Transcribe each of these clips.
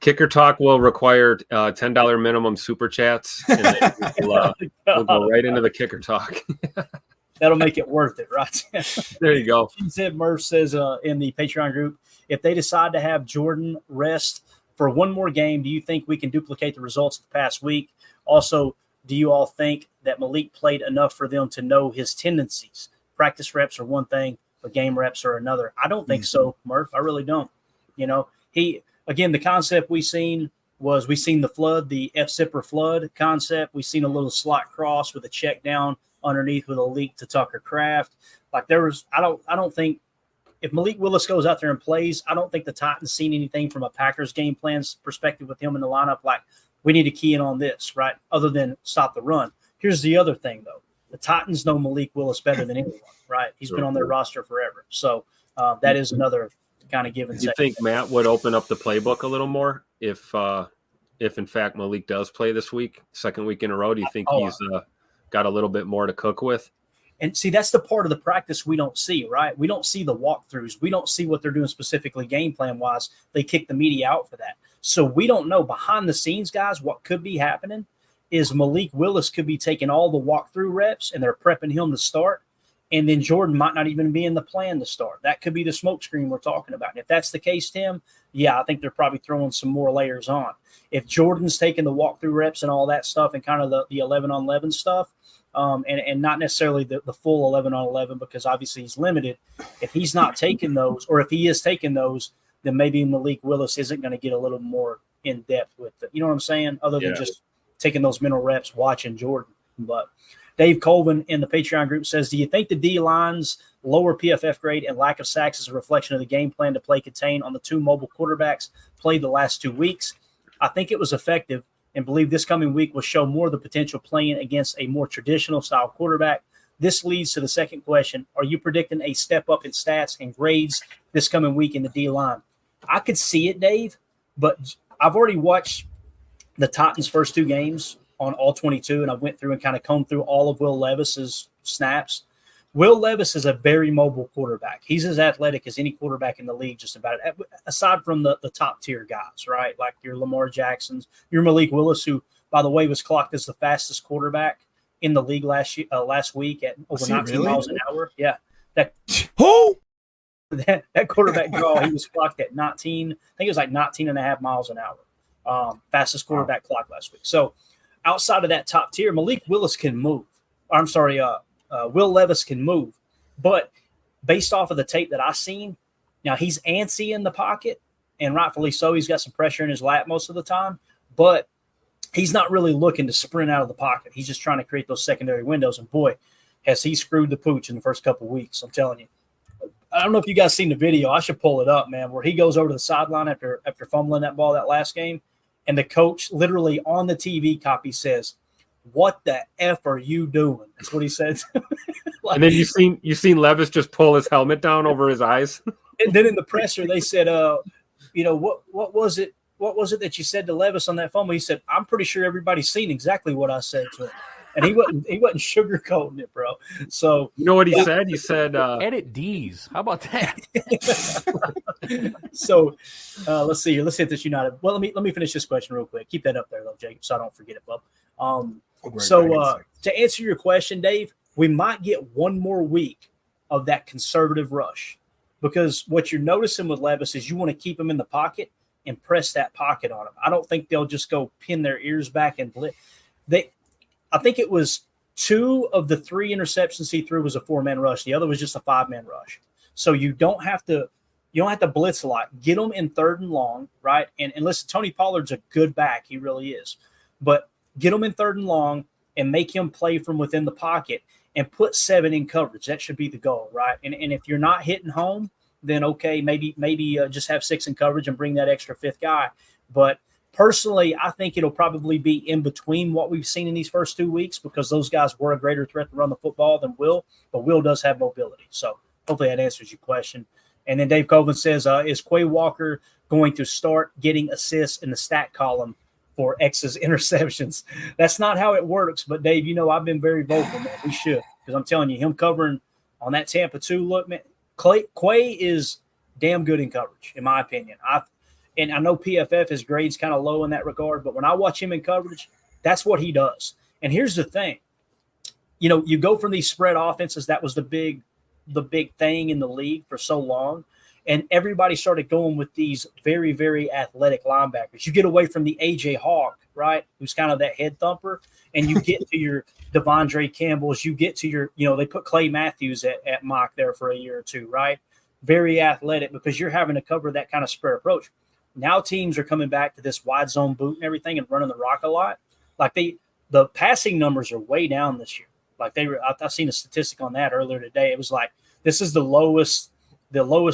Kicker Talk will require $10 minimum super chats, and then we'll go right into the Kicker Talk. That'll make it worth it, right? There you go. She said, Murph says in the Patreon group, if they decide to have Jordan rest for one more game, do you think we can duplicate the results of the past week? Also, do you all think that Malik played enough for them to know his tendencies? Practice reps are one thing, but game reps are another. I don't think so, Murph. I really don't. The concept we seen the flood, the F-zipper flood concept. We seen a little slot cross with a check down underneath with a leak to Tucker Kraft. I don't think if Malik Willis goes out there and plays, I don't think the Titans seen anything from a Packers game plan's perspective with him in the lineup. Like, we need to key in on this, right? Other than stop the run. Here's the other thing, though. The Titans know Malik Willis better than anyone, right? He's been on their roster forever. So that is another kind of give and take. You think Matt would open up the playbook a little more if in fact Malik does play this week, second week in a row? Do you think he's got a little bit more to cook with? And see, that's the part of the practice we don't see, right? We don't see the walkthroughs. We don't see what they're doing specifically game plan wise. They kick the media out for that. So we don't know behind the scenes, guys, what could be happening is Malik Willis could be taking all the walkthrough reps and they're prepping him to start. And then Jordan might not even be in the plan to start. That could be the smoke screen we're talking about. And if that's the case, Tim, yeah, I think they're probably throwing some more layers on. If Jordan's taking the walkthrough reps and all that stuff and kind of the 11-on-11 stuff, and not necessarily the full 11-on-11 because obviously he's limited. If he's not taking those, or if he is taking those, then maybe Malik Willis isn't going to get a little more in depth with it. You know what I'm saying? Other than just taking those mental reps, watching Jordan. But Dave Colvin in the Patreon group says, do you think the D-line's lower PFF grade and lack of sacks is a reflection of the game plan to play contain on the two mobile quarterbacks played the last 2 weeks? I think it was effective and believe this coming week will show more of the potential playing against a more traditional style quarterback. This leads to the second question. Are you predicting a step up in stats and grades this coming week in the D-line? I could see it, Dave, but I've already watched the Titans' first 2 games on all 22, and I went through and kind of combed through all of Will Levis's snaps. Will Levis is a very mobile quarterback. He's as athletic as any quarterback in the league, just about it, aside from the top-tier guys, right? Like your Lamar Jacksons, your Malik Willis, who, by the way, was clocked as the fastest quarterback in the league last week at over 19 miles an hour. Yeah. That quarterback draw, he was clocked at 19. I think it was like 19 and a half miles an hour. Fastest quarterback clock last week. So outside of that top tier, Malik Willis can move. Will Levis can move. But based off of the tape that I've seen, now he's antsy in the pocket, and rightfully so. He's got some pressure in his lap most of the time, but he's not really looking to sprint out of the pocket. He's just trying to create those secondary windows, and boy, has he screwed the pooch in the first couple of weeks. I'm telling you. I don't know if you guys seen the video. I should pull it up, man, where he goes over to the sideline after fumbling that ball that last game, and the coach literally on the TV copy says, "What the F are you doing?" That's what he said. And then you seen Levis just pull his helmet down over his eyes. And then in the presser, they said, what was it? What was it that you said to Levis on that fumble? He said, "I'm pretty sure everybody's seen exactly what I said to him." And he wasn't sugarcoating it, bro. So you know what he said? He said, "Edit D's." How about that? So let's see here. Let's hit this United. Well, let me finish this question real quick. Keep that up there, though, Jacob, so I don't forget it, bub. To answer your question, Dave, we might get one more week of that conservative rush, because what you're noticing with Levis is you want to keep him in the pocket and press that pocket on him. I don't think they'll just go pin their ears back and I think it was 2 of the 3 interceptions he threw was a 4-man rush. The other was just a 5-man rush. So you don't have to blitz a lot. Get them in 3rd and long, right? And listen, Tony Pollard's a good back. He really is. But get them in 3rd and long and make him play from within the pocket and put 7 in coverage. That should be the goal, right? And if you're not hitting home, then okay, maybe just have 6 in coverage and bring that extra 5th guy. But personally, I think it'll probably be in between what we've seen in these first 2 weeks, because those guys were a greater threat to run the football than Will, but Will does have mobility. So hopefully that answers your question. And then Dave Colvin says, is Quay Walker going to start getting assists in the stat column for X's interceptions? That's not how it works, but Dave, I've been very vocal, man. We should, because I'm telling you, him covering on that Tampa 2, look, man, Quay is damn good in coverage, in my opinion. And I know PFF, his grade's kind of low in that regard, but when I watch him in coverage, that's what he does. And here's the thing. You go from these spread offenses, that was the big thing in the league for so long. And everybody started going with these very, very athletic linebackers. You get away from the A.J. Hawk, right, who's kind of that head thumper, and you get to your Devondre Campbells. You get to your, they put Clay Matthews at mock there for a year or two, right? Very athletic because you're having to cover that kind of spread approach. Now teams are coming back to this wide zone boot and everything and running the rock a lot. Like the passing numbers are way down this year. Like I've seen a statistic on that earlier today. It was like this is the lowest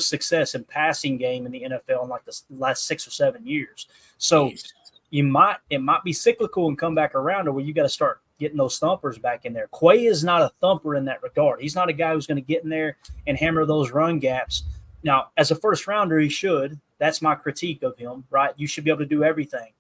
success in passing game in the NFL in like the last 6 or 7 years. So it might be cyclical and come back around to where you got to start getting those thumpers back in there. Quay is not a thumper in that regard. He's not a guy who's going to get in there and hammer those run gaps. Now, as a first rounder, he should. That's my critique of him, right? You should be able to do everything.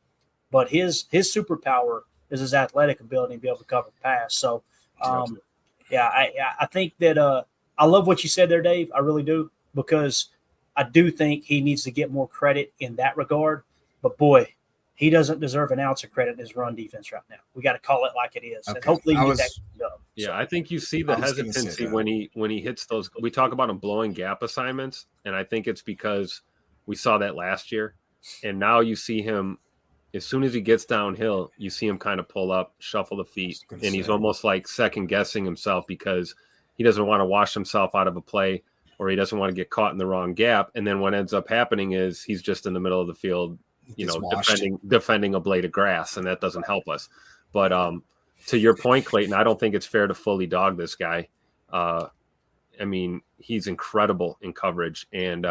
But his superpower is his athletic ability to be able to cover the pass. So, I think that I love what you said there, Dave. I really do, because I do think he needs to get more credit in that regard. But, boy, he doesn't deserve an ounce of credit in his run defense right now. We got to call it like it is. Okay. And hopefully he gets that done. Yeah, so, I think you see the hesitancy when he hits those. We talk about him blowing gap assignments, and I think it's because we saw that last year. And now you see him, as soon as he gets downhill, you see him kind of pull up, shuffle the feet, and he's almost like second-guessing himself because he doesn't want to wash himself out of a play or he doesn't want to get caught in the wrong gap. And then what ends up happening is he's just in the middle of the field, defending a blade of grass, and that doesn't help us. But to your point, Clayton, I don't think it's fair to fully dog this guy. I mean, he's incredible in coverage, and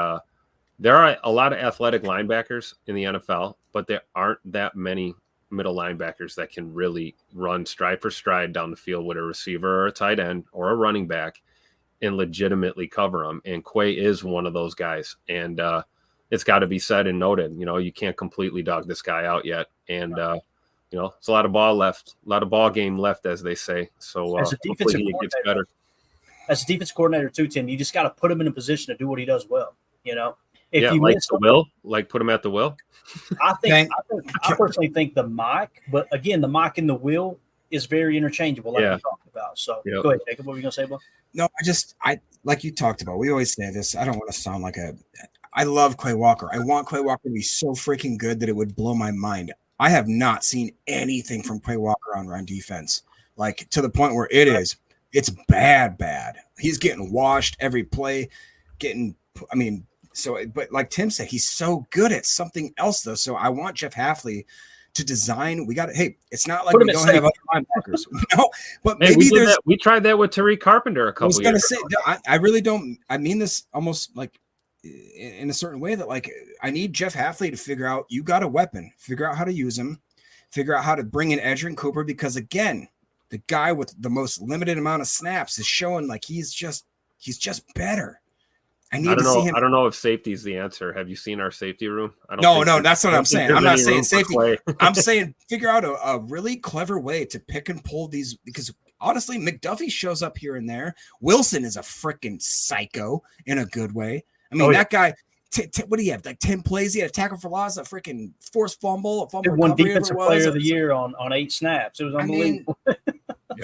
there are a lot of athletic linebackers in the NFL, but there aren't that many middle linebackers that can really run stride for stride down the field with a receiver or a tight end or a running back and legitimately cover them. And Quay is one of those guys. And it's got to be said and noted, you can't completely dog this guy out yet. And, it's a lot of ball game left, as they say. So as a defensive hopefully he gets better. As a defensive coordinator too, Tim, you just got to put him in a position to do what he does well, If you like the will, like put him at the will. I personally think the mic, but again, the mic and the will is very interchangeable, like we talked about. So Go ahead, Jacob. What were you gonna say, Bob? No, I like you talked about. We always say this. I don't want to sound like I love Quay Walker. I want Quay Walker to be so freaking good that it would blow my mind. I have not seen anything from Quay Walker on run defense, like to the point where it's bad. He's getting washed every play, So, but like Tim said, he's so good at something else, though. So I want Jeff Hafley to design. It's not like we don't have other linebackers. No, but maybe we tried that with Tariq Carpenter a couple years ago. I was going to say, I really don't. I mean this almost like in a certain way that like I need Jeff Hafley to figure out you got a weapon, figure out how to use him, figure out how to bring in Edgerrin Cooper, because again, the guy with the most limited amount of snaps is showing like he's just better. I don't know if safety is the answer. Have you seen our safety room? No, that's what I'm saying. I'm not saying safety. I'm saying figure out a really clever way to pick and pull these, because honestly, McDuffie shows up here and there. Wilson is a freaking psycho in a good way. I mean, that guy, what do you have? Like 10 plays? He had a tackle for loss, a freaking forced fumble, a fumble recovery. One defensive player of the year on 8 snaps. It was unbelievable.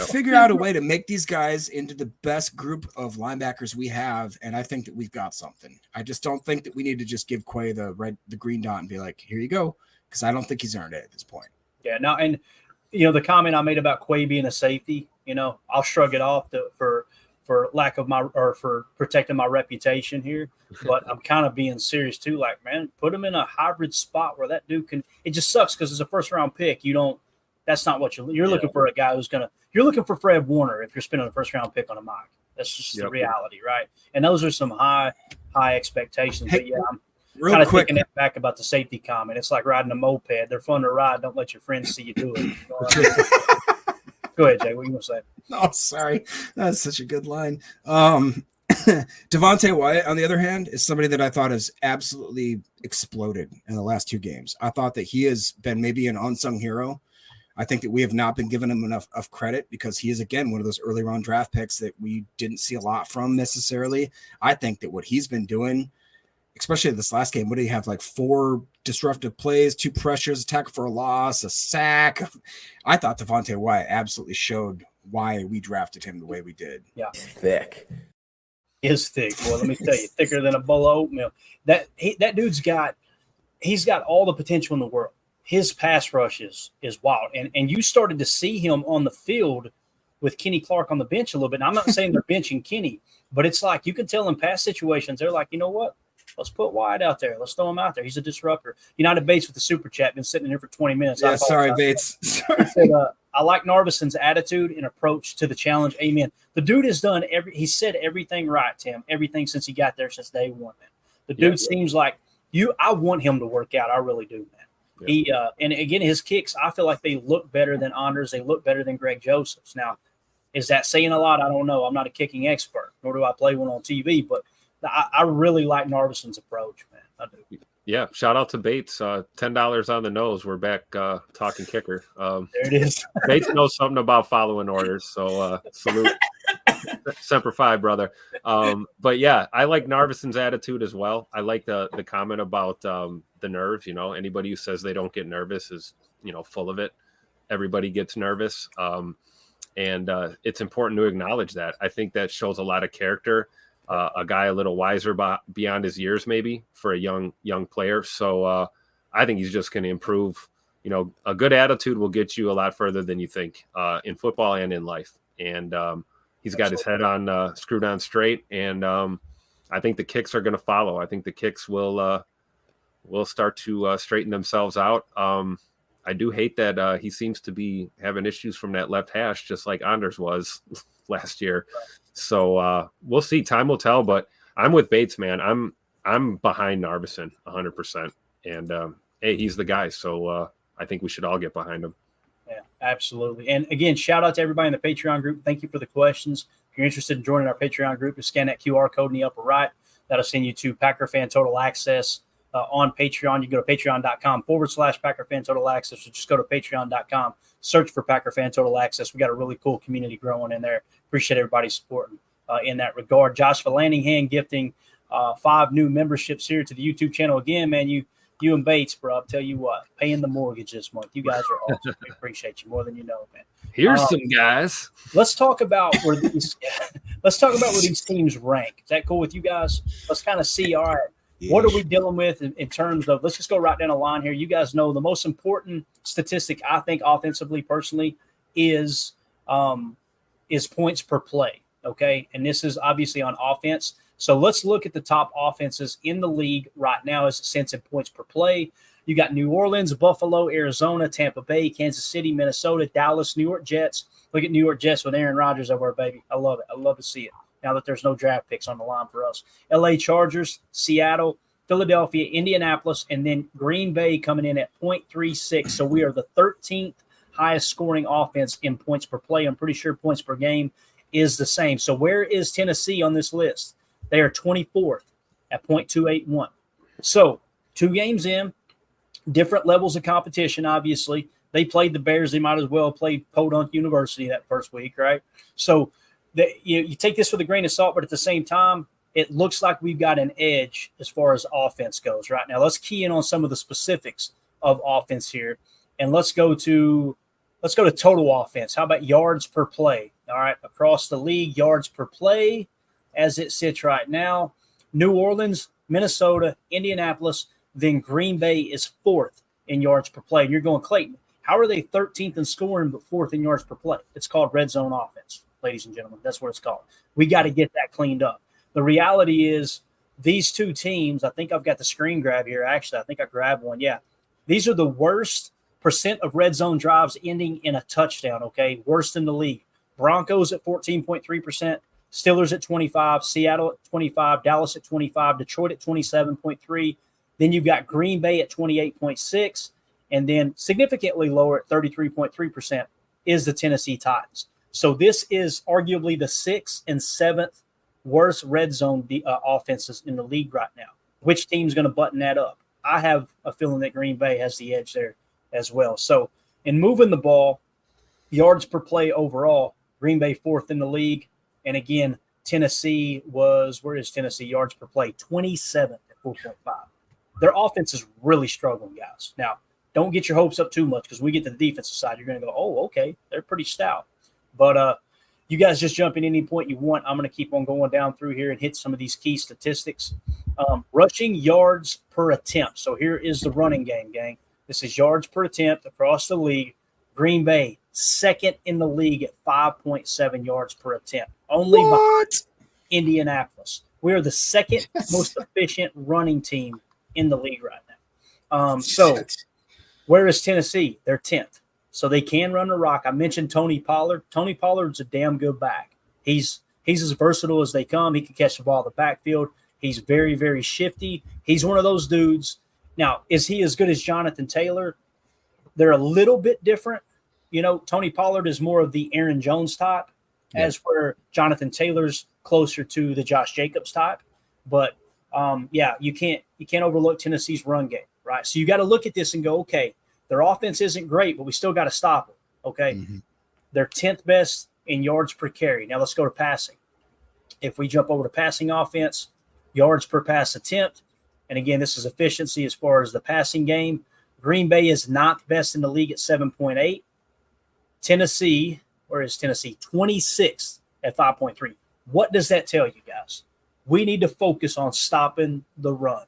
Figure out a way to make these guys into the best group of linebackers we have, and I think that we've got something. I just don't think that we need to just give Quay the green dot and be like, here you go, because I don't think he's earned it at this point. Yeah, no, and the comment I made about Quay being a safety, I'll shrug it off for lack of for protecting my reputation here, but I'm kind of being serious too. Like, man, put him in a hybrid spot where that dude can. It just sucks because it's a first round pick. That's not what you're looking for. A guy who's you're looking for Fred Warner if you're spending a first round pick on a mic. That's just the reality, right? And those are some high expectations. Hey, but I'm kind of thinking that back about the safety comment. It's like riding a moped. They're fun to ride. Don't let your friends see you do it. Go ahead, Jay. What are you going to say? Oh, sorry. That's such a good line. Devontae Wyatt, on the other hand, is somebody that I thought has absolutely exploded in the last 2 games. I thought that he has been maybe an unsung hero. I think that we have not been giving him enough of credit because he is, again, one of those early round draft picks that we didn't see a lot from necessarily. I think that what he's been doing especially this last game, what do you have? Like 4 disruptive plays, 2 pressures, attack for a loss, a sack. I thought Devontae Wyatt absolutely showed why we drafted him the way we did. Yeah. Thick. Is thick. Well, let me tell you, thicker than a bowl of oatmeal. That dude's got all the potential in the world. His pass rush is wild. And you started to see him on the field with Kenny Clark on the bench a little bit. And I'm not saying they're benching Kenny, but it's like you can tell in past situations, they're like, you know what? Let's put Wyatt out there. Let's throw him out there. He's a disruptor. United Bates with the super chat, been sitting in here for 20 minutes. Yeah, sorry, Bates. He said, I like Narvison's attitude and approach to the challenge. Amen. The dude has done he said everything right, Tim. Everything since he got there since day one, man. The dude seems like I want him to work out. I really do, man. Yeah. And again, his kicks, I feel like they look better than Anders. They look better than Greg Joseph's. Now, is that saying a lot? I don't know. I'm not a kicking expert, nor do I play one on TV, but I really like Narvison's approach, man. I do. Yeah, shout out to Bates. $10 on the nose. We're back talking kicker. There it is. Bates knows something about following orders, so salute. Semper Fi, brother. But yeah, I like Narvison's attitude as well. I like the comment about the nerves. You know, anybody who says they don't get nervous is, full of it. Everybody gets nervous, and it's important to acknowledge that. I think that shows a lot of character. A guy a little wiser beyond his years, maybe, for a young player. So I think he's just going to improve. A good attitude will get you a lot further than you think in football and in life. And he's got his head on screwed on straight. And I think the kicks are going to follow. I think the kicks will start to straighten themselves out. I do hate that he seems to be having issues from that left hash, just like Anders was last year. So we'll see. Time will tell. But I'm with Bates, man. I'm behind Narvison 100%. And hey, he's the guy. So I think we should all get behind him. Yeah, absolutely. And again, shout out to everybody in the Patreon group. Thank you for the questions. If you're interested in joining our Patreon group, just scan that QR code in the upper right. That'll send you to Packer Fan Total Access on Patreon. You can go to patreon.com/Packer Fan Total Access, or just go to patreon.com, search for Packer Fan Total Access. We got a really cool community growing in there. Appreciate everybody supporting in that regard. Josh Lanningham gifting 5 new memberships here to the YouTube channel. Again, man, you and Bates, bro, I'll tell you what, paying the mortgage this month. You guys are awesome. We appreciate you more than you know, man. Here's some guys. Let's talk about where these teams rank. Is that cool with you guys? Let's kind of see, all right, what are we dealing with in terms of, let's just go right down the line here. You guys know the most important statistic, I think, offensively, personally, is points per play, okay? And this is obviously on offense. So let's look at the top offenses in the league right now as it stands in points per play. You got New Orleans, Buffalo, Arizona, Tampa Bay, Kansas City, Minnesota, Dallas, New York Jets. Look at New York Jets with Aaron Rodgers over there, baby. I love it. I love to see it now that there's no draft picks on the line for us. LA Chargers, Seattle, Philadelphia, Indianapolis, and then Green Bay coming in at 0.36. So we are the 13th highest scoring offense in points per play. I'm pretty sure points per game is the same. So where is Tennessee on this list? They are 24th at 0.281. So 2 games in, different levels of competition, obviously. They played the Bears. They might as well have played Podunk University that first week, right? So you take this with a grain of salt, but at the same time, it looks like we've got an edge as far as offense goes right now. Let's key in on some of the specifics of offense here, and let's go to total offense. How about yards per play? All right, across the league, yards per play as it sits right now. New Orleans, Minnesota, Indianapolis, then Green Bay is 4th in yards per play. And you're going, Clayton, how are they 13th in scoring but 4th in yards per play? It's called red zone offense, ladies and gentlemen. That's what it's called. We got to get that cleaned up. The reality is these 2 teams, I think I've got the screen grab here. Actually, I think I grabbed one. Yeah. These are the worst percent of red zone drives ending in a touchdown, okay? Worst in the league. Broncos at 14.3%. Steelers at 25, Seattle at 25, Dallas at 25, Detroit at 27.3. Then you've got Green Bay at 28.6, and then significantly lower at 33.3% is the Tennessee Titans. So this is arguably the 6th and 7th worst red zone offenses in the league right now. Which team's going to button that up? I have a feeling that Green Bay has the edge there as well. So in moving the ball, yards per play overall, Green Bay 4th in the league. And again, Tennessee was, where is Tennessee? Yards per play, 27th at 4.5. Their offense is really struggling, guys. Now, don't get your hopes up too much because we get to the defensive side. You're going to go, oh, okay, they're pretty stout. But you guys just jump in any point you want. I'm going to keep on going down through here and hit some of these key statistics. Rushing yards per attempt. So here is the running game, gang. This is yards per attempt across the league. Green Bay, second in the league at 5.7 yards per attempt. Only behind Indianapolis. We are the second most efficient running team in the league right now. So where is Tennessee? They're 10th. So they can run the rock. I mentioned Tony Pollard. Tony Pollard's a damn good back. He's as versatile as they come. He can catch the ball in the backfield. He's very, very shifty. He's one of those dudes. Now, is he as good as Jonathan Taylor? They're a little bit different. You know, Tony Pollard is more of the Aaron Jones type, as where Jonathan Taylor's closer to the Josh Jacobs type. But you can't overlook Tennessee's run game, right? So you got to look at this and go, okay, their offense isn't great, but we still got to stop them. Okay, they're 10th best in yards per carry. Now let's go to passing. If we jump over to passing offense, yards per pass attempt, and again, this is efficiency as far as the passing game. Green Bay is not best in the league at 7.8. Tennessee, where is Tennessee? 26th at 5.3. What does that tell you, guys? We need to focus on stopping the run.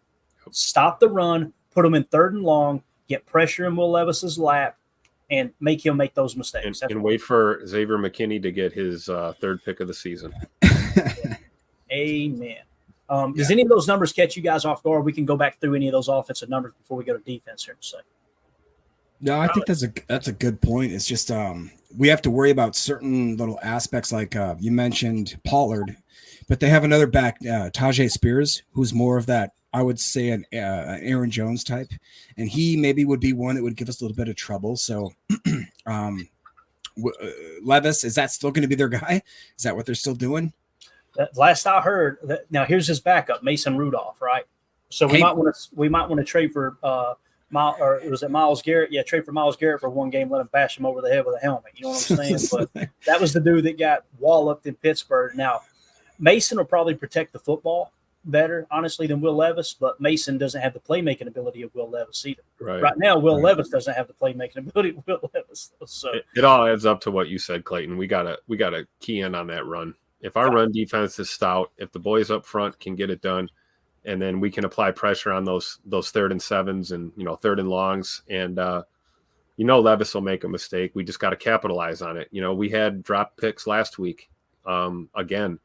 Stop the run, put them in 3rd and long, get pressure in Will Levis's lap, and make him make those mistakes. And wait for Xavier McKinney to get his 3rd pick of the season. Amen. Does any of those numbers catch you guys off guard? We can go back through any of those offensive numbers before we go to defense here in a second. No, I think that's a good point. It's just we have to worry about certain little aspects, like you mentioned Pollard, but they have another back, Tajay Spears, who's more of that, I would say, an Aaron Jones type, and he maybe would be one that would give us a little bit of trouble. So, Levis, is that still going to be their guy? Is that what they're still doing? Last I heard, now here's his backup, Mason Rudolph, right? So we might want to trade for Myles Garrett? Yeah, trade for Myles Garrett for one game, let him bash him over the head with a helmet. You know what I'm saying? But that was the dude that got walloped in Pittsburgh. Now, Mason will probably protect the football better, honestly, than Will Levis, but Mason doesn't have the playmaking ability of Will Levis either. Right now, Will Levis doesn't have the playmaking ability of Will Levis. So it all adds up to what you said, Clayton. We gotta key in on that run. If our run defense is stout, if the boys up front can get it done, and then we can apply pressure on those 3rd and 7s and 3rd and longs, and Levis will make a mistake. We just got to capitalize on it. We had drop picks last week again.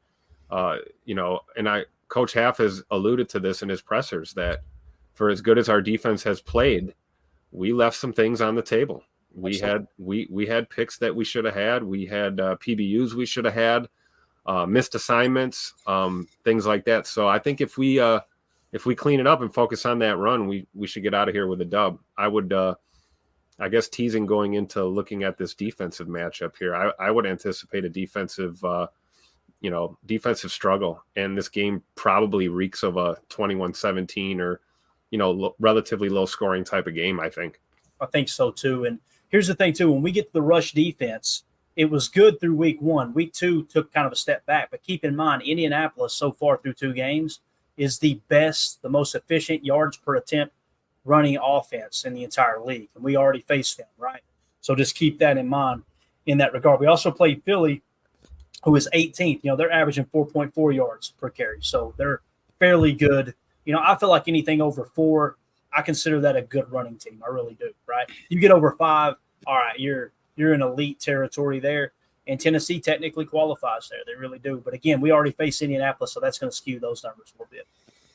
And Coach Half has alluded to this in his pressers that for as good as our defense has played, we left some things on the table. We had picks that we should have had. We had PBUs we should have had. Missed assignments, things like that. So I think if we clean it up and focus on that run, we should get out of here with a dub. I would, I guess, teasing going into looking at this defensive matchup here, I would anticipate a defensive struggle, and this game probably reeks of a 21-17 or relatively low scoring type of game. I think so too. And here's the thing too: when we get to the rush defense, it was good through week 1. Week 2 took kind of a step back, but keep in mind, Indianapolis so far through 2 games is the most efficient yards per attempt running offense in the entire league. And we already faced them, right? So just keep that in mind in that regard. We also played Philly, who is 18th. They're averaging 4.4 yards per carry. So they're fairly good. I feel like anything over 4, I consider that a good running team. I really do, right? You get over 5, all right, you're in elite territory there. And Tennessee technically qualifies there. They really do. But again, we already face Indianapolis, so that's going to skew those numbers a little bit.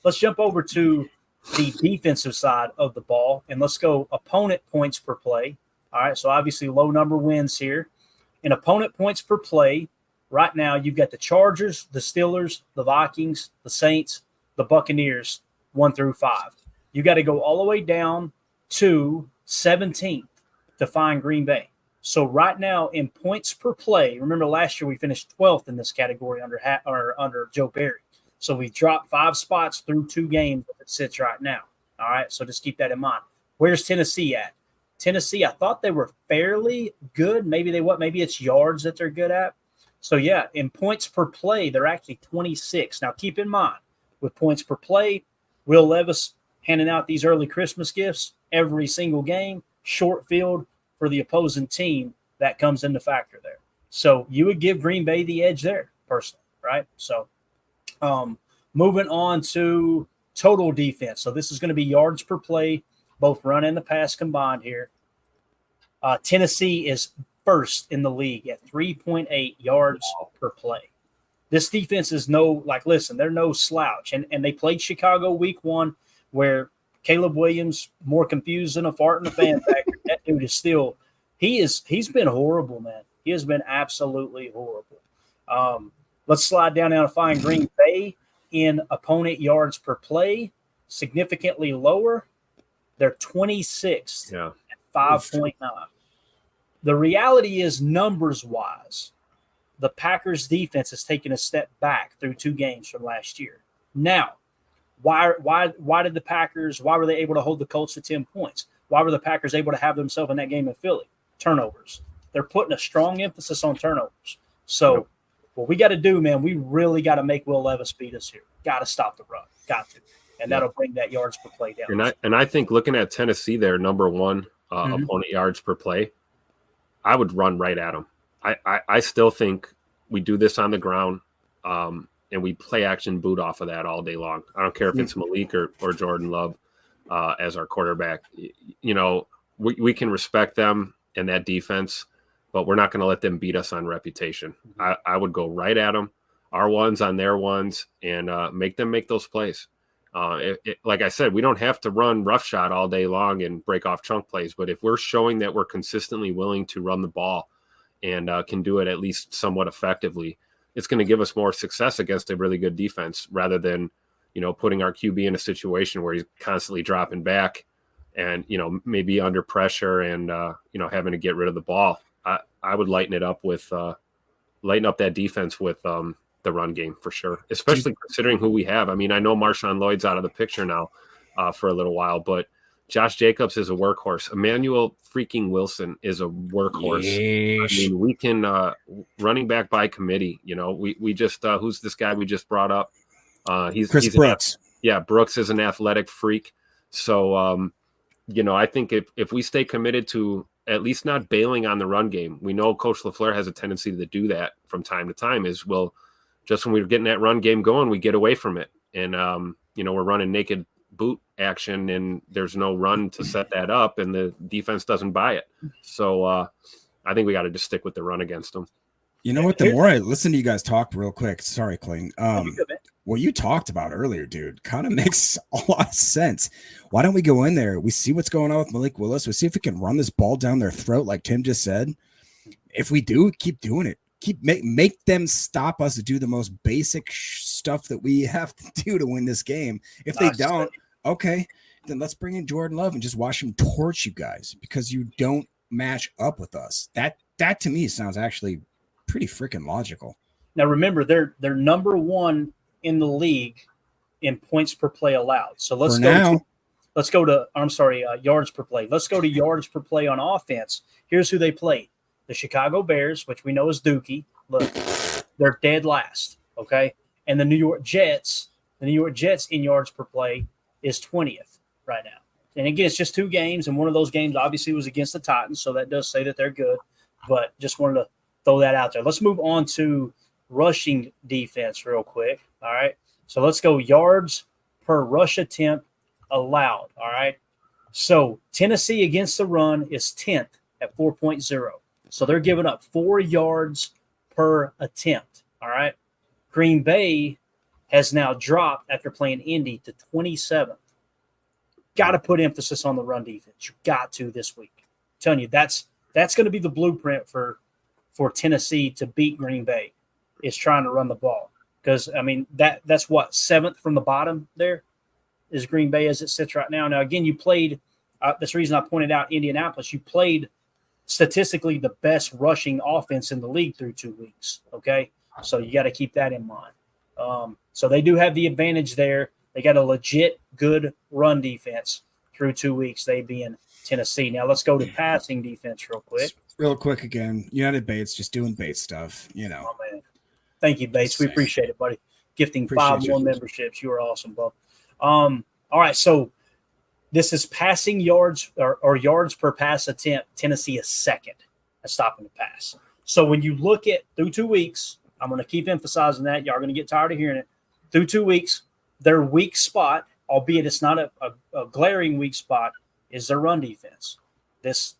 Let's jump over to the defensive side of the ball, and let's go opponent points per play. All right, so obviously low number wins here. In opponent points per play, right now you've got the Chargers, the Steelers, the Vikings, the Saints, the Buccaneers, 1 through 5. You got to go all the way down to 17th to find Green Bay. So right now in points per play, remember last year we finished 12th in this category under Joe Barry. So we dropped 5 spots through 2 games as it sits right now. All right, so just keep that in mind. Where's Tennessee at? Tennessee, I thought they were fairly good. Maybe it's yards that they're good at. So yeah, in points per play, they're actually 26. Now keep in mind, with points per play, Will Levis handing out these early Christmas gifts every single game, short field for the opposing team, that comes into factor there. So you would give Green Bay the edge there, personally, right? So moving on to total defense. So this is going to be yards per play, both run and the pass combined here. Tennessee is first in the league at 3.8 yards per play. This defense is they're no slouch. And they played Chicago week 1, where Caleb Williams, more confused than a fart in a fan factory. That dude is still he's been horrible, man. He has been absolutely horrible. Let's slide down now to find Green Bay in opponent yards per play, significantly lower. They're 26th at 5.9. The reality is, numbers-wise, the Packers' defense has taken a step back through 2 games from last year. Now, why did the Packers – why were they able to hold the Colts to 10 points? Why were the Packers able to have themselves in that game in Philly? Turnovers. They're putting a strong emphasis on turnovers. So what we got to do, man, we really got to make Will Levis beat us here. Got to stop the run. Got to. And that'll bring that yards per play down. And I think looking at Tennessee, their number 1 opponent yards per play, I would run right at them. I still think we do this on the ground, and we play action boot off of that all day long. I don't care if it's Malik or Jordan Love as our quarterback. We can respect them and that defense, but we're not going to let them beat us on reputation. I would go right at them, our ones on their ones, and make them make those plays. Like I said, we don't have to run roughshod all day long and break off chunk plays, but if we're showing that we're consistently willing to run the ball and can do it at least somewhat effectively, it's going to give us more success against a really good defense rather than, putting our QB in a situation where he's constantly dropping back and, maybe under pressure and, having to get rid of the ball. I would lighten up that defense with the run game for sure, especially considering who we have. I mean, I know Marshawn Lloyd's out of the picture now for a little while, but Josh Jacobs is a workhorse. Emmanuel freaking Wilson is a workhorse. Yeesh. I mean, we can running back by committee. We just who's this guy we just brought up? He's Brooks. Brooks is an athletic freak. So I think if we stay committed to at least not bailing on the run game, we know Coach LaFleur has a tendency to do that from time to time. Just when we're getting that run game going, we get away from it. And, we're running naked boot action and there's no run to set that up and the defense doesn't buy it. So I think we got to just stick with the run against them. You know what? The more I listen to you guys talk real quick, sorry, Kling, what you talked about earlier, dude, kind of makes a lot of sense. Why don't we go in there? We see what's going on with Malik Willis. We see if we can run this ball down their throat like Tim just said. If we do, keep doing it. Make them stop us to do the most basic stuff that we have to do to win this game. If they don't, okay, then let's bring in Jordan Love and just watch him torch you guys because you don't match up with us. That to me sounds actually pretty freaking logical. Now remember, they're number 1 in the league in points per play allowed. So let's go to yards per play. Let's go to yards per play on offense. Here's who they played. The Chicago Bears, which we know is Dookie. Look, they're dead last, okay? And the New York Jets in yards per play is 20th right now. And again, it's just 2 games, and one of those games obviously was against the Titans, so that does say that they're good. But just wanted to throw that out there. Let's move on to rushing defense real quick, all right? So let's go yards per rush attempt allowed, all right? So Tennessee against the run is 10th at 4.0. So they're giving up 4 yards per attempt, all right? Green Bay has now dropped after playing Indy to 27th. Got to put emphasis on the run defense. You got to this week. I'm telling you, that's going to be the blueprint for Tennessee to beat Green Bay is trying to run the ball. Because, I mean, that's what, 7th from the bottom there is Green Bay as it sits right now. Now, again, you played that's the reason I pointed out Indianapolis. You played statistically the best rushing offense in the league through 2 weeks, okay? So you got to keep that in mind. So they do have the advantage there. They got a legit good run defense through 2 weeks, they being Tennessee. Now let's go to passing defense real quick. Real quick again, United Bates just doing Bates stuff, Oh, man. Thank you, Bates. We appreciate it, buddy. Gifting 5 more memberships. You are awesome, bub. All right, so this is passing yards or yards per pass attempt. Tennessee is second at stopping the pass. So when you look at through 2 weeks, I'm going to keep emphasizing that. Y'all are going to get tired of hearing it. Through 2 weeks, their weak spot, albeit it's not a glaring weak spot, is their run defense. This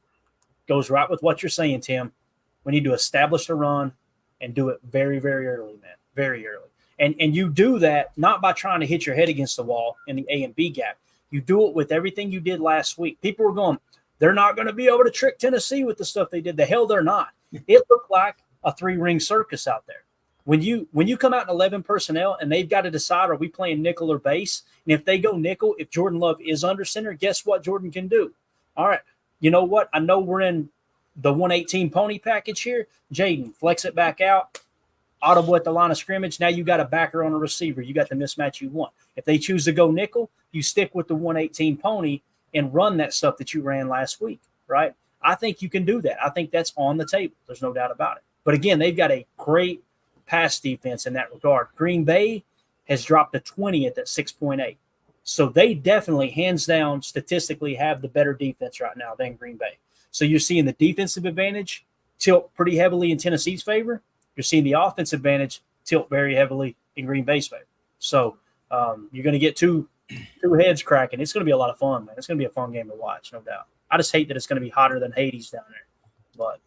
goes right with what you're saying, Tim. We need to establish the run and do it very, very early, man, very early. And you do that not by trying to hit your head against the wall in the A and B gap. You do it with everything you did last week. People were going, they're not going to be able to trick Tennessee with the stuff they did. The hell they're not. It looked like a 3-ring circus out there. When you come out in 11 personnel and they've got to decide, are we playing nickel or base? And if they go nickel, if Jordan Love is under center, guess what Jordan can do? All right, you know what? I know we're in the 118 pony package here. Jaden, flex it back out. Audible at the line of scrimmage. Now you got a backer on a receiver. You got the mismatch you want. If they choose to go nickel, you stick with the 118 pony and run that stuff that you ran last week, right? I think you can do that. I think that's on the table. There's no doubt about it. But again, they've got a great pass defense in that regard. Green Bay has dropped to 20th at 6.8. So they definitely, hands down, statistically have the better defense right now than Green Bay. So you're seeing the defensive advantage tilt pretty heavily in Tennessee's favor. You're seeing the offensive advantage tilt very heavily in Green Bay's favor. So you're going to get two heads cracking. It's going to be a lot of fun, man. It's going to be a fun game to watch, no doubt. I just hate that it's going to be hotter than Hades down there. But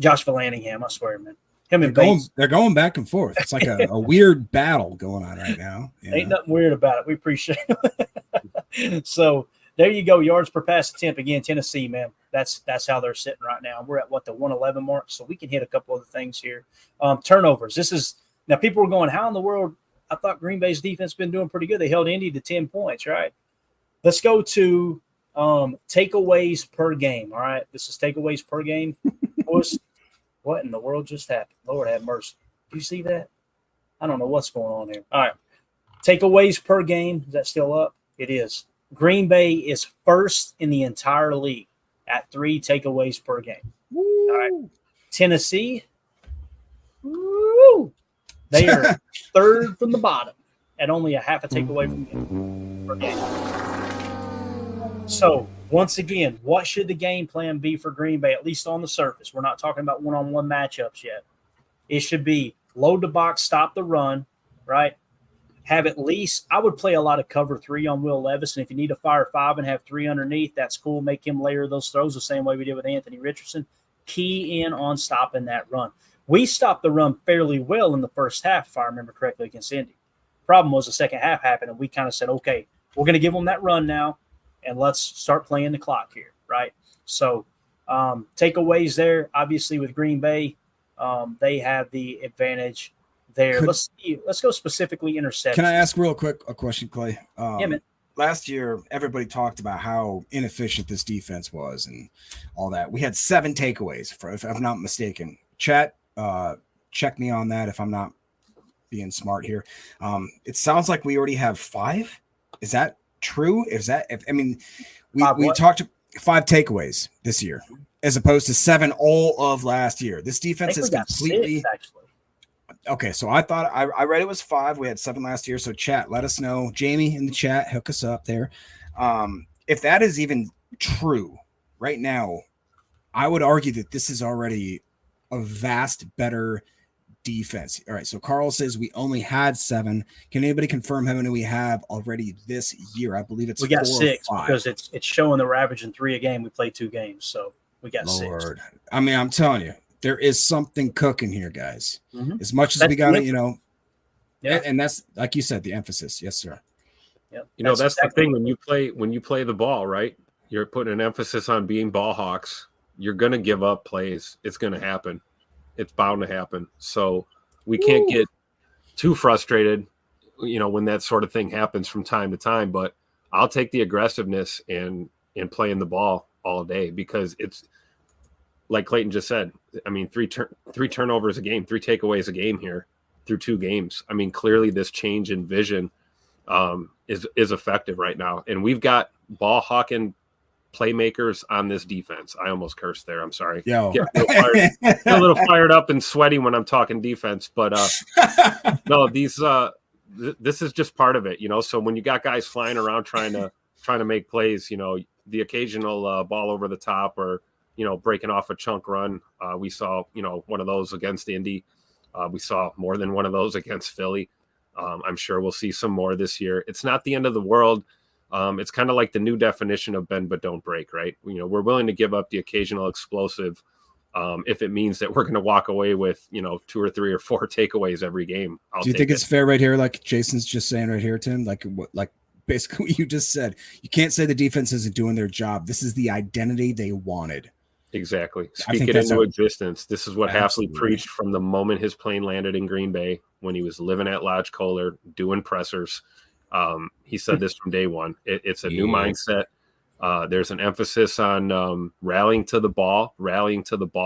Josh Vallandigham, I swear, man. They're going back and forth. It's like a weird battle going on right now. Ain't nothing weird about it. We appreciate it. So there you go. Yards per pass attempt. Again, Tennessee, man. That's how they're sitting right now. We're at, the 111 mark, so we can hit a couple other things here. Turnovers. Now people were going, how in the world? I thought Green Bay's defense been doing pretty good. They held Indy to 10 points, right? Let's go to takeaways per game, all right? This is takeaways per game. What in the world just happened? Lord have mercy. Do you see that? I don't know what's going on here. All right. Takeaways per game. Is that still up? It is. Green Bay is first in the entire league at 3 takeaways per game. Woo. All right. Tennessee, woo, they are third from the bottom at only a half a takeaway per game. So, once again, what should the game plan be for Green Bay, at least on the surface? We're not talking about one-on-one matchups yet. It should be load the box, stop the run, right? Have at least – I would play a lot of cover 3 on Will Levis, and if you need to fire 5 and have 3 underneath, that's cool. Make him layer those throws the same way we did with Anthony Richardson. Key in on stopping that run. We stopped the run fairly well in the first half, if I remember correctly, against Indy. Problem was the second half happened, and we kind of said, okay, we're going to give them that run now, and let's start playing the clock here, right? So takeaways there, obviously with Green Bay, they have the advantage there. Let's go specifically interceptions. Can I ask real quick a question, Clay? Yeah, man. Last year, everybody talked about how inefficient this defense was and all that. We had 7 takeaways, if I'm not mistaken. Chat, check me on that if I'm not being smart here. It sounds like we already have 5. Is that true? We talked 5 takeaways this year as opposed to 7 all of last year. This defense is completely 6, actually. Okay, so I thought I read it was 5. We had 7 last year. So chat, let us know. Jamie in the chat, hook us up there. If that is even true right now, I would argue that this is already a vast better defense. All right, so Carl says we only had 7. Can anybody confirm how many we have already this year? I believe it's 4 or 5. We got 6 because it's showing that we're averaging 3 a game. We played 2 games, so we got 6. I mean, I'm telling you, there is something cooking here, guys. Mm-hmm. As much as we got to, yeah. And that's like you said, the emphasis. Yes, sir. Yeah, that's exactly the thing when you play the ball, right? You're putting an emphasis on being ball hawks. You're going to give up plays. It's going to happen. It's bound to happen. So we can't get too frustrated, when that sort of thing happens from time to time. But I'll take the aggressiveness and playing the ball all day because it's like Clayton just said. I mean, 3 turnovers a game, 3 takeaways a game here through 2 games. I mean, clearly this change in vision is effective right now, and we've got ball hawking playmakers on this defense. I almost cursed there. I'm sorry. Get a little fired up and sweaty when I'm talking defense, but no, these this is just part of it, So when you got guys flying around trying to make plays, the occasional ball over the top or breaking off a chunk run, we saw one of those against Indy. We saw more than one of those against Philly. I'm sure we'll see some more this year. It's not the end of the world. It's kind of like the new definition of bend but don't break, right? We're willing to give up the occasional explosive if it means that we're going to walk away with 2 or 3 or 4 takeaways every game. Do you think it's fair right here, like Jason's just saying right here, Tim? Like basically what you just said. You can't say the defense isn't doing their job. This is the identity they wanted. Exactly. Speak it into existence. This is what Hafley preached from the moment his plane landed in Green Bay when he was living at Lodge Kohler doing pressers. He said this from day one. It's a new mindset. There's an emphasis on rallying to the ball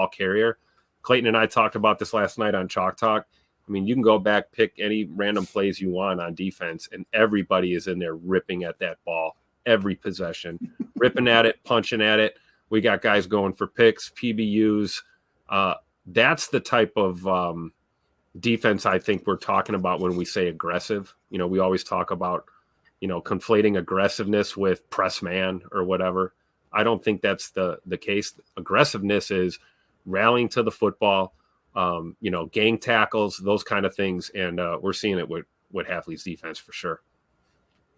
carrier. Clayton and I talked about this last night on Chalk Talk. I mean, you can go back, pick any random plays you want on defense, and everybody is in there ripping at that ball every possession, ripping at it, punching at it. We got guys going for picks, PBUs. That's the type of defense I think we're talking about when we say aggressive. We always talk about, conflating aggressiveness with press man or whatever. I don't think that's the case. Aggressiveness is rallying to the football, gang tackles, those kind of things. And we're seeing it with Hafley's defense for sure.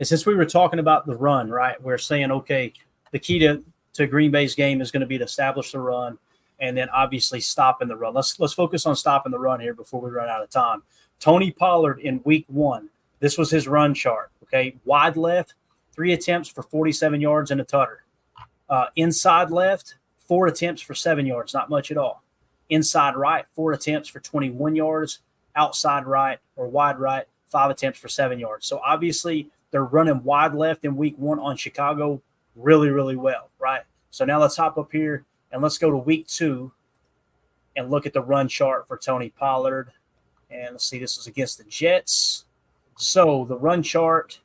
And since we were talking about the run, right, we're saying, okay, the key to Green Bay's game is going to be to establish the run and then obviously stopping the run. Let's focus on stopping the run here before we run out of time. Tony Pollard in week 1, this was his run chart. Okay, wide left, 3 attempts for 47 yards and a tutter. Inside left, 4 attempts for 7 yards, not much at all. Inside right, 4 attempts for 21 yards. Outside right or wide right, 5 attempts for 7 yards. So obviously they're running wide left in week 1 on Chicago really, really well, right? So now let's hop up here and let's go to week 2 and look at the run chart for Tony Pollard. And let's see, this is against the Jets. So the run chart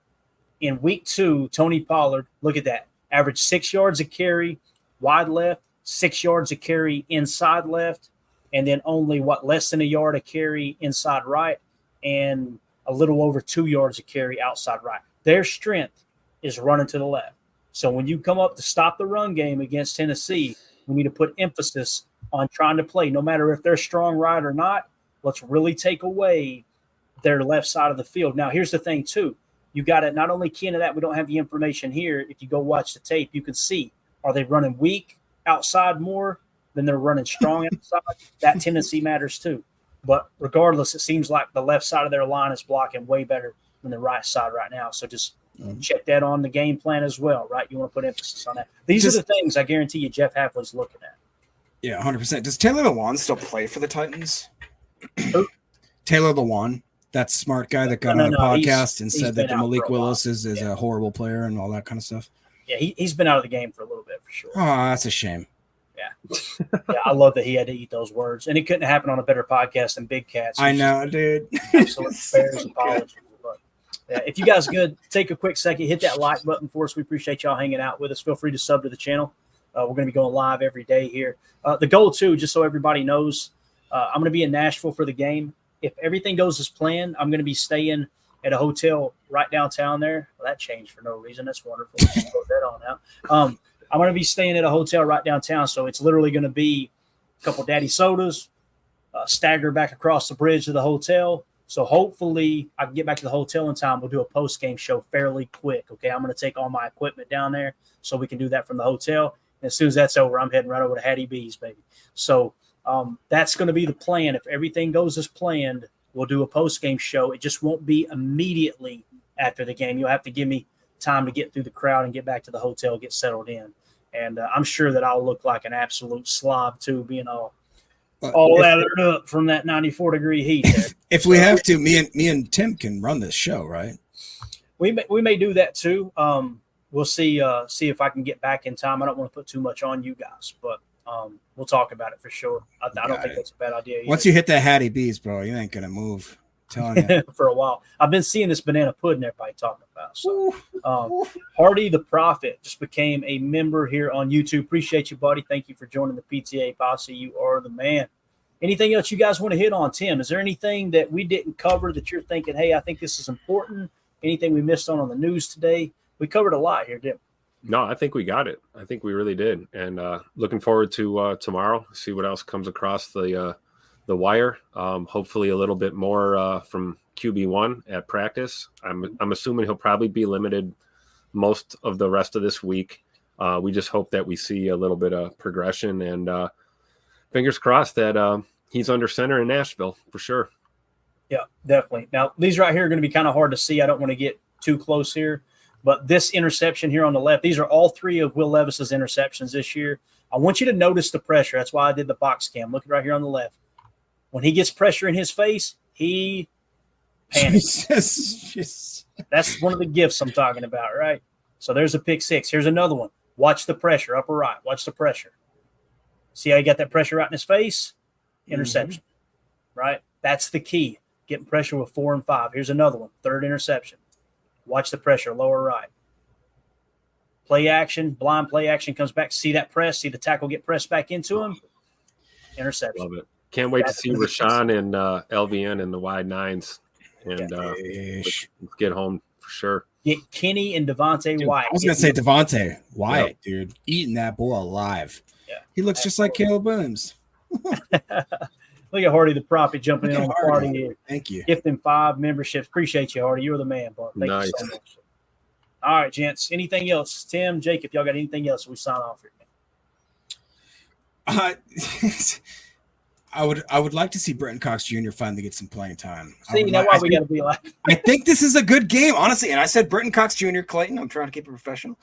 in week 2, Tony Pollard, look at that. Average 6 yards a carry, wide left, 6 yards a carry inside left, and then only less than a yard a carry inside right, and a little over 2 yards a carry outside right. Their strength is running to the left. So when you come up to stop the run game against Tennessee, we need to put emphasis on trying to play, no matter if they're strong right or not. Let's really take away their left side of the field. Now, here's the thing, too. You got to not only key into that, we don't have the information here. If you go watch the tape, you can see, are they running weak outside more than they're running strong outside? That tendency matters, too. But regardless, it seems like the left side of their line is blocking way better than the right side right now. So just check that on the game plan as well, right? You want to put emphasis on that. These are the things I guarantee you Jeff Hafley's looking at. Yeah, 100%. Does Taylor Lewan still play for the Titans? Taylor Lewan, that smart guy that got on a podcast and said that Malik Willis is a horrible player and all that kind of stuff. Yeah, he's been out of the game for a little bit for sure. Oh, that's a shame. Yeah. I love that he had to eat those words. And it couldn't happen on a better podcast than Big Cats. I know, dude. Absolute Bears apology. But yeah, if you guys could take a quick second, hit that like button for us. We appreciate y'all hanging out with us. Feel free to sub to the channel. We're going to be going live every day here. The goal, too, just so everybody knows, I'm going to be in Nashville for the game. If everything goes as planned, I'm going to be staying at a hotel right downtown there. Well, that changed for no reason. That's wonderful. Just put that on now. I'm going to be staying at a hotel right downtown, so it's literally going to be a couple Daddy Sodas, stagger back across the bridge to the hotel. So hopefully I can get back to the hotel in time. We'll do a post-game show fairly quick, okay? I'm going to take all my equipment down there so we can do that from the hotel. And as soon as that's over, I'm heading right over to Hattie B's, baby. So that's going to be the plan. If everything goes as planned, we'll do a post-game show. It just won't be immediately after the game. You'll have to give me time to get through the crowd and get back to the hotel, get settled in. And I'm sure that I'll look like an absolute slob, too, being all lathered up from that 94-degree heat there. If we have to, me and Tim can run this show, right? We may do that, too. We'll see if I can get back in time. I don't want to put too much on you guys, but we'll talk about it for sure. I don't think that's a bad idea either. Once you hit that Hattie B's, bro, you ain't going to move. I'm telling you. For a while. I've been seeing this banana pudding everybody talking about. So, Hardy the Prophet just became a member here on YouTube. Appreciate you, buddy. Thank you for joining the PTA Posse. You are the man. Anything else you guys want to hit on, Tim? Is there anything that we didn't cover that you're thinking, hey, I think this is important? Anything we missed on the news today? We covered a lot here, didn't we? No, I think we got it. I think we really did. And looking forward to tomorrow, see what else comes across the wire. Hopefully a little bit more from QB1 at practice. I'm assuming he'll probably be limited most of the rest of this week. We just hope that we see a little bit of progression, and fingers crossed that he's under center in Nashville for sure. Yeah, definitely. Now, these right here are going to be kind of hard to see. I don't want to get too close here, but this interception here on the left, these are all three of Will Levis's interceptions this year. I want you to notice the pressure. That's why I did the box cam. Look right here on the left. When he gets pressure in his face, he panics. That's one of the gifts I'm talking about, right? So there's a pick six. Here's another one. Watch the pressure, upper right. Watch the pressure. See how he got that pressure right in his face? Interception, right? That's the key. Getting pressure with 4 and 5. Here's another one. Third interception. Watch the pressure, lower right. Play action, blind play action comes back. See that press? See the tackle get pressed back into him? Interception. Love it. Can't wait to see Rashawn and LVN in the wide nines and let's get home for sure. Get Kenny and Devontae Wyatt. I was going to say Devontae Wyatt, dude. Eating that boy alive. Yeah. He looks just like Caleb Williams. Look at Hardy the Prophet jumping in on the party here. Thank you. Gifting 5 memberships. Appreciate you, Hardy. You're the man, bud. Thank you so much. All right, gents. Anything else? Tim, Jake, if y'all got anything else, we sign off here. I would like to see Brenton Cox Jr. finally get some playing time. See, you know why we got to be like. I think this is a good game, honestly. And I said Brenton Cox Jr. Clayton. I'm trying to keep it professional.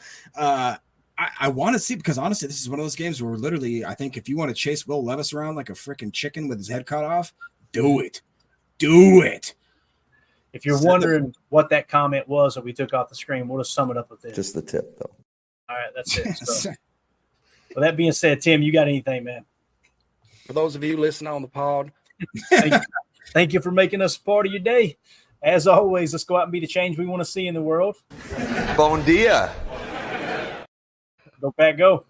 I want to see, because honestly, this is one of those games where literally, I think if you want to chase Will Levis around like a freaking chicken with his head cut off, do it. Do it. If you're wondering what that comment was that we took off the screen, we'll just sum it up with this. Just the tip, though. All right, that's it. So, with that being said, Tim, you got anything, man? For those of you listening on the pod, thank you for making us a part of your day. As always, let's go out and be the change we want to see in the world. Bon dia. Go Pack, go.